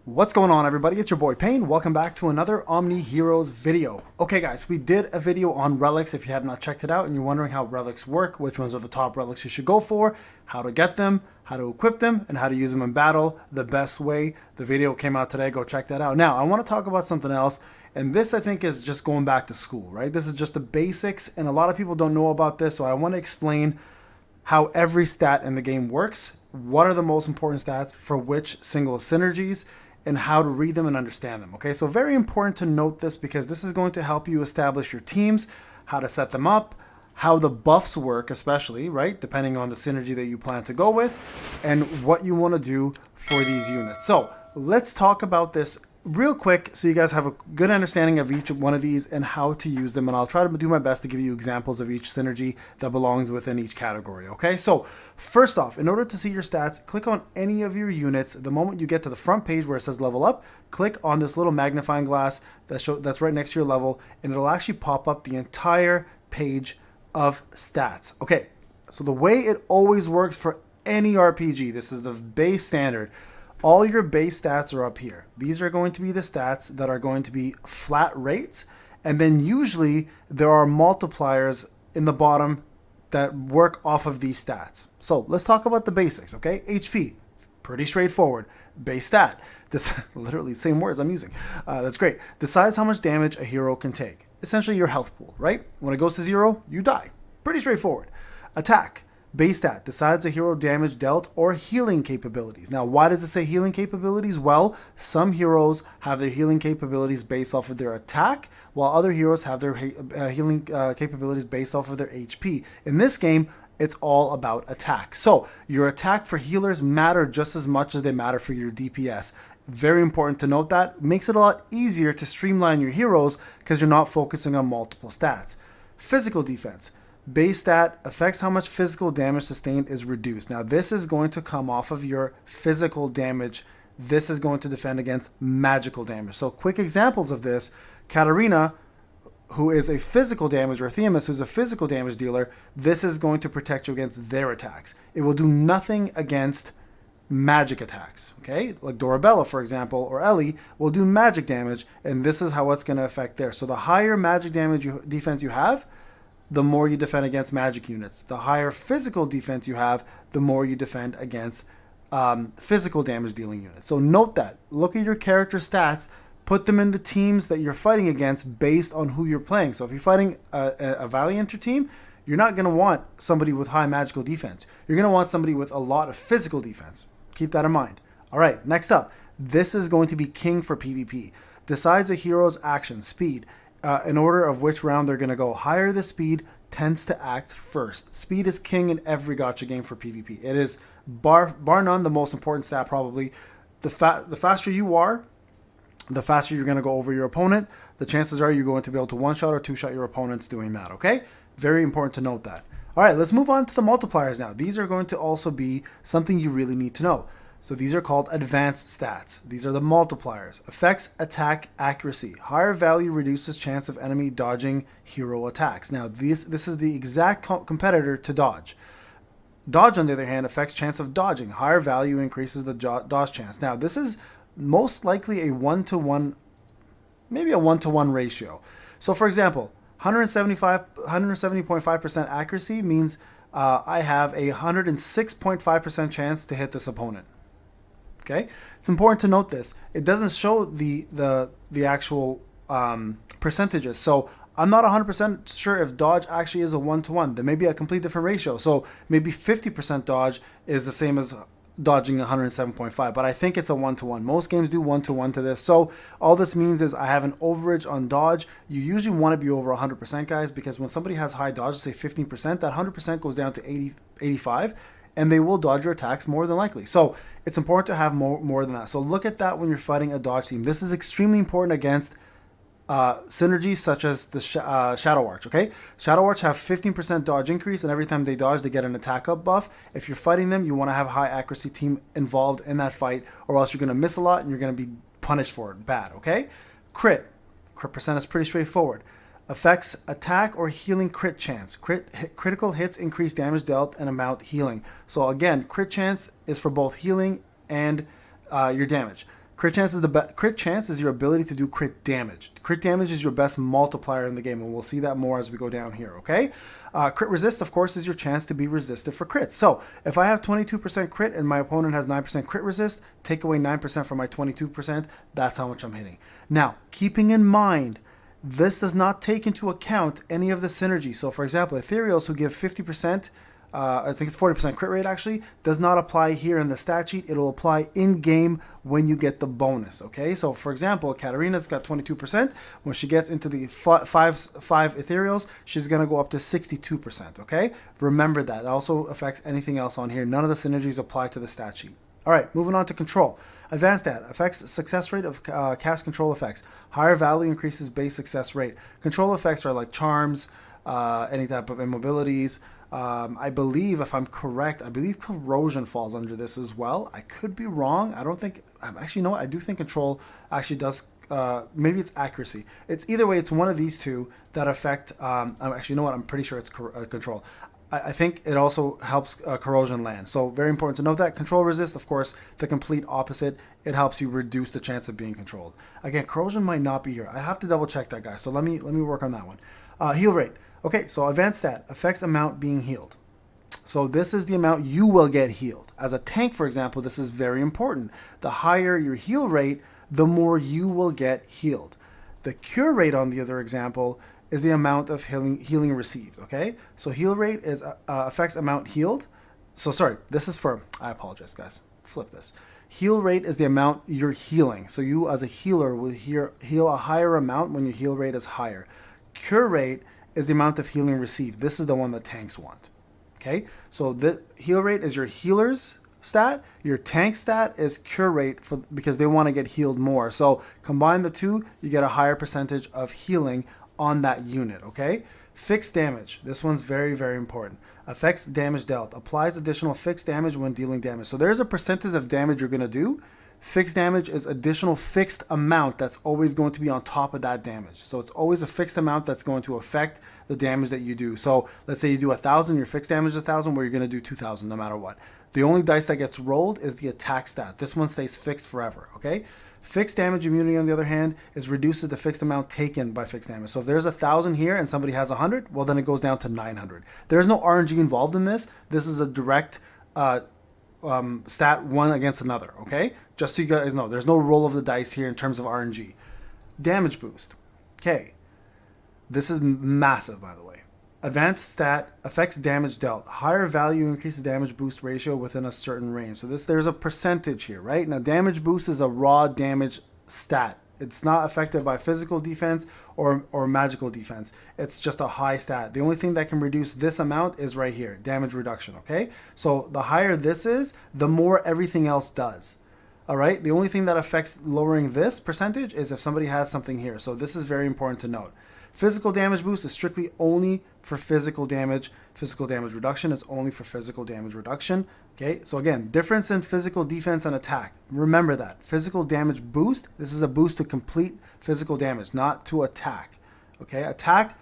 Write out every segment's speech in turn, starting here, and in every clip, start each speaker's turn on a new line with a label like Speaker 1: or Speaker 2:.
Speaker 1: What's going on, everybody? It's your boy Payne. Welcome back to another Omniheroes video. Okay guys, we did a video on relics. If you have not checked it out and you're wondering how relics work, which ones are the top relics you should go for, how to get them, how to equip them, and how to use them in battle the best way, the video came out today. Go check that out. Now, I want to talk about something else, and this I think is just going back to school, right? This is just the basics, and a lot of people don't know about this, so I want to explain how every stat in the game works, what are the most important stats for which single synergies, and how to read them and understand them. Okay, so very important to note this because this is going to help you establish your teams, how to set them up, how the buffs work, especially, right, depending on the synergy that you plan to go with, and what you want to do for these units. So let's talk about this real quick so you guys have a good understanding of each one of these and how to use them, and I'll try to do my best to give you examples of each synergy that belongs within each category. Okay, so first off, in order to see your stats, click on any of your units. The moment you get to the front page where it says level up, click on this little magnifying glass that's right next to your level, and it'll actually pop up the entire page of stats. Okay, so the way it always works for any RPG, this is the base standard. All your base stats are up here. These are going to be the stats that are going to be flat rates. And then usually there are multipliers in the bottom that work off of these stats. So let's talk about the basics, okay? HP, pretty straightforward. Base stat, this literally same words I'm using. That's great. Decides how much damage a hero can take. Essentially your health pool, right? When it goes to 0, you die. Pretty straightforward. Attack. Base stat decides a hero damage dealt or healing capabilities. Now, why does it say healing capabilities? Well, some heroes have their healing capabilities based off of their attack, while other heroes have their healing capabilities based off of their HP. In this game, it's all about attack. So your attack for healers matter just as much as they matter for your DPS. Very important to note that. Makes it a lot easier to streamline your heroes because you're not focusing on multiple stats. Physical defense. Base stat affects how much physical damage sustained is reduced. Now, this is going to come off of your physical damage. This is going to defend against magical damage. So quick examples of this, Katarina, who is a physical damage, or Themis, who's a physical damage dealer, this is going to protect you against their attacks. It will do nothing against magic attacks, okay? Like Dorabella, for example, or Ellie will do magic damage, and this is how it's going to affect there. So the higher magic damage defense you have, the more you defend against magic units. The higher physical defense you have, the more you defend against physical damage dealing units. So note that. Look at your character stats, put them in the teams that you're fighting against based on who you're playing. So if you're fighting a Valianter team, you're not going to want somebody with high magical defense. You're going to want somebody with a lot of physical defense. Keep that in mind. All right, next up. This is going to be king for PvP. Decides a hero's action, speed, in order of which round they're going to go. Higher the speed tends to act first. Speed is king in every gacha game for PvP. It is bar none the most important stat probably. The faster you are, the faster you're going to go over your opponent. The chances are you're going to be able to one-shot or two-shot your opponents doing that, okay? Very important to note that. All right, let's move on to the multipliers now. These are going to also be something you really need to know. So these are called advanced stats. These are the multipliers. Affects attack accuracy. Higher value reduces chance of enemy dodging hero attacks. Now this is the exact competitor to dodge. Dodge, on the other hand, affects chance of dodging. Higher value increases the dodge chance. Now this is most likely a 1-to-1, maybe a 1-to-1 ratio. So for example, 170.5% accuracy means I have a 106.5% chance to hit this opponent. Okay, it's important to note this. It doesn't show the actual percentages, so I'm not 100% sure if dodge actually is a 1-to-1. There may be a complete different ratio. So maybe 50% dodge is the same as dodging 107.5, but I think it's a 1-to-1. Most games do 1-to-1 to this. So all this means is I have an overage on dodge. You usually want to be over 100%, guys, because when somebody has high dodge, say 15%, that 100% goes down to 80, 85. And they will dodge your attacks more than likely. So it's important to have more than that. So look at that when you're fighting a dodge team. This is extremely important against synergies such as the Shadow Arch, okay? Shadow Arch have 15% dodge increase, and every time they dodge, they get an attack up buff. If you're fighting them, you want to have a high accuracy team involved in that fight, or else you're going to miss a lot and you're going to be punished for it bad, okay? Crit percent is pretty straightforward. Affects attack or healing crit chance. Critical hits increase damage dealt and amount healing. So again, crit chance is for both healing and your damage. Crit chance is crit chance is your ability to do crit damage. Crit damage is your best multiplier in the game, and we'll see that more as we go down here, okay? Crit resist, of course, is your chance to be resisted for crits. So if I have 22% crit and my opponent has 9% crit resist, take away 9% from my 22%, that's how much I'm hitting. Now, keeping in mind, this does not take into account any of the synergy. So for example, Ethereals who give 50%, I think it's 40% crit rate actually, does not apply here in the stat sheet. It'll apply in game when you get the bonus, okay? So for example, Katarina's got 22%. When she gets into the five Ethereals, she's gonna go up to 62%, okay? Remember that. It also affects anything else on here. None of the synergies apply to the stat sheet. All right, moving on to control. Advanced stat affects success rate of cast control effects. Higher value increases base success rate. Control effects are like charms, any type of immobilities. I believe, if I'm correct, I believe corrosion falls under this as well. I could be wrong. I don't think, actually, you know what? I do think control actually does, maybe it's accuracy. It's either way, it's one of these two that affect, actually, you know what? I'm pretty sure it's control. I think it also helps corrosion land. So very important to note that. Control resist, of course, the complete opposite. It helps you reduce the chance of being controlled. Again, corrosion might not be here. I have to double check that, guys. So let me work on that one. Heal rate. Okay, so advanced stat affects amount being healed. So this is the amount you will get healed. As a tank, for example, this is very important. The higher your heal rate, the more you will get healed. The cure rate, on the other example, is the amount of healing received, okay? So heal rate is affects amount healed. So sorry, this is for, I apologize, guys. Flip this. Heal rate is the amount you're healing. So you as a healer will heal a higher amount when your heal rate is higher. Cure rate is the amount of healing received. This is the one that tanks want, okay? So the heal rate is your healer's stat. Your tank stat is cure rate because they want to get healed more. So combine the two, you get a higher percentage of healing on that unit, okay? Fixed damage. This one's very, very important. Affects damage dealt. Applies additional fixed damage when dealing damage. So there's a percentage of damage you're going to do. Fixed damage is additional fixed amount that's always going to be on top of that damage. So it's always a fixed amount that's going to affect the damage that you do. So let's say you do 1,000, your fixed damage is 1,000, where you're going to do 2,000 no matter what. The only dice that gets rolled is the attack stat. This one stays fixed forever, okay? Fixed damage immunity, on the other hand, is reduces the fixed amount taken by fixed damage. So if there's 1,000 here and somebody has 100, well, then it goes down to 900. There's no RNG involved in this. This is a direct stat one against another, okay? Just so you guys know, there's no roll of the dice here in terms of RNG. Damage boost. Okay. This is massive, by the way. Advanced stat affects damage dealt. Higher value increases damage boost ratio within a certain range. So there's a percentage here, right? Now, damage boost is a raw damage stat. It's not affected by physical defense or magical defense. It's just a high stat. The only thing that can reduce this amount is right here, damage reduction, okay? So the higher this is, the more everything else does. All right, the only thing that affects lowering this percentage is if somebody has something here. So this is very important to note. Physical damage boost is strictly only for physical damage. Physical damage reduction is only for physical damage reduction. Okay, so again, difference in physical defense and attack. Remember that. Physical damage boost, this is a boost to complete physical damage, not to attack. Okay, attack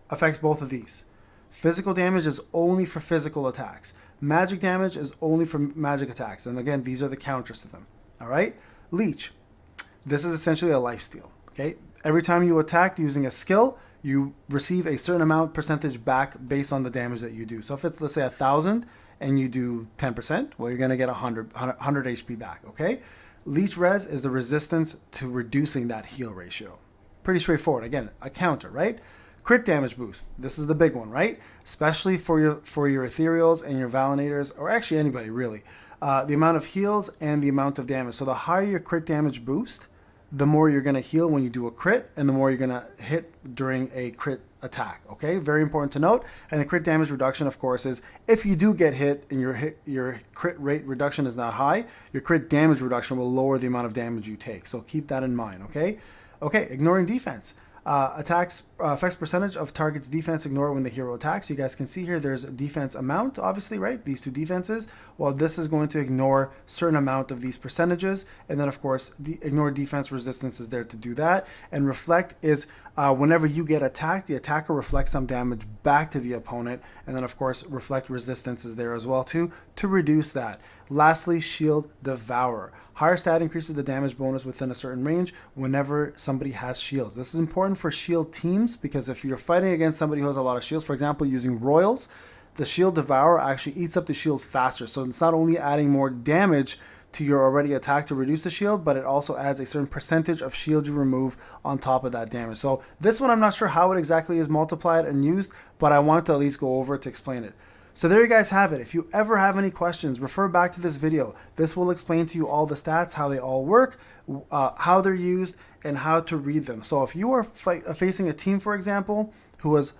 Speaker 1: affects both of these. Physical damage is only for physical attacks. Magic damage is only for magic attacks. And again, these are the counters to them. All right? Leech. This is essentially a lifesteal. Okay? Every time you attack using a skill, you receive a certain amount percentage back based on the damage that you do. So if it's, let's say, 1,000 and you do 10%, well, you're going to get 100 HP back. Okay? Leech res is the resistance to reducing that heal ratio. Pretty straightforward. Again, a counter, right? Crit damage boost. This is the big one, right? Especially for your ethereals and your valinators, or actually anybody really. The amount of heals and the amount of damage. So the higher your crit damage boost, the more you're going to heal when you do a crit, and the more you're going to hit during a crit attack. Okay, very important to note. And the crit damage reduction, of course, is if you do get hit and your crit rate reduction is not high, your crit damage reduction will lower the amount of damage you take. So keep that in mind. Okay. Okay. Ignoring defense. Attacks affects percentage of target's defense. Ignore when the hero attacks. You guys can see here there's a defense amount, obviously, right? These two defenses. Well, this is going to ignore certain amount of these percentages. And then, of course, the ignore defense resistance is there to do that. And reflect is Whenever you get attacked, the attacker reflects some damage back to the opponent, and then of course reflect resistance is there as well too to reduce that. Lastly, Shield Devourer. Higher stat increases the damage bonus within a certain range whenever somebody has shields. This is important for shield teams because if you're fighting against somebody who has a lot of shields, for example using Royals, the Shield Devourer actually eats up the shield faster. So it's not only adding more damage to your already attack to reduce the shield, but it also adds a certain percentage of shield you remove on top of that damage. So this one I'm not sure how it exactly is multiplied and used, but I wanted to at least go over it to explain it. So there you guys have it. If you ever have any questions, refer back to this video. This will explain to you all the stats, how they all work, how they're used, and how to read them. So if you are facing a team, for example, who is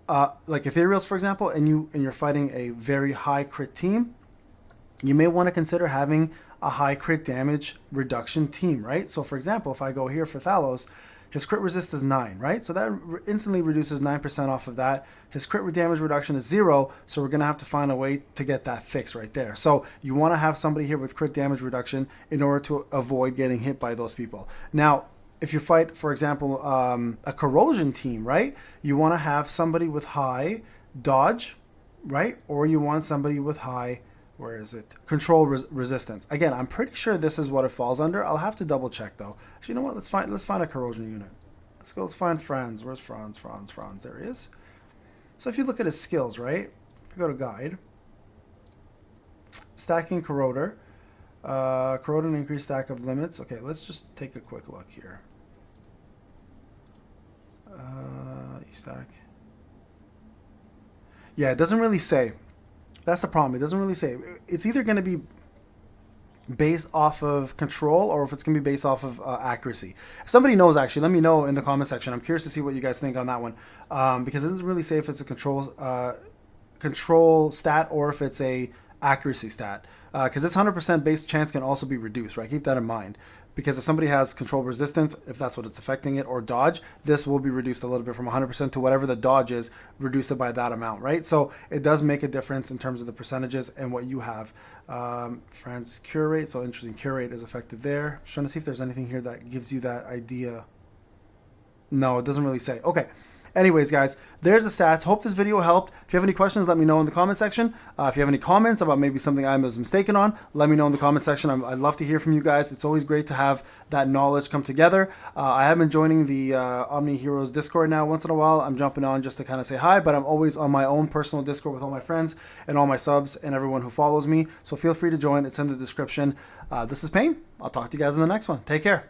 Speaker 1: like Ethereals, for example, and you're fighting a very high crit team, you may want to consider having a high crit damage reduction team, right? So for example, if I go here for Thalos, his crit resist is 9, right? So that instantly reduces 9% off of that. His crit damage reduction is 0, so we're going to have to find a way to get that fixed right there. So you want to have somebody here with crit damage reduction in order to avoid getting hit by those people. Now, if you fight, for example, a corrosion team, right? You want to have somebody with high dodge, right? Or you want somebody with high, where is it? Control resistance. Again, I'm pretty sure this is what it falls under. I'll have to double check though. Actually, you know what? Let's find a corrosion unit. Let's find Franz. Where's Franz? Franz. There he is. So if you look at his skills, right? If you go to guide, stacking corroder, corroder and increased stack of limits. Okay, let's just take a quick look here. E-stack. Yeah, it doesn't really say. That's the problem. It doesn't really say. It's either going to be based off of control or if it's going to be based off of accuracy. If somebody knows, actually, let me know in the comment section. I'm curious to see what you guys think on that one because it doesn't really say if it's a control stat or if it's a accuracy stat because this 100% base chance can also be reduced, right? Keep that in mind. Because if somebody has control resistance, if that's what it's affecting it, or dodge, this will be reduced a little bit from 100% to whatever the dodge is, reduce it by that amount, right? So it does make a difference in terms of the percentages and what you have. Fran's cure rate, so interesting, cure rate is affected there. Just trying to see if there's anything here that gives you that idea. No, it doesn't really say. Okay. Anyways, guys, there's the stats. Hope this video helped. If you have any questions, let me know in the comment section. If you have any comments about maybe something I was mistaken on, let me know in the comment section. I'd love to hear from you guys. It's always great to have that knowledge come together. I have been joining the Omniheroes Discord now once in a while. I'm jumping on just to kind of say hi, but I'm always on my own personal Discord with all my friends and all my subs and everyone who follows me. So feel free to join. It's in the description. This is Payne. I'll talk to you guys in the next one. Take care.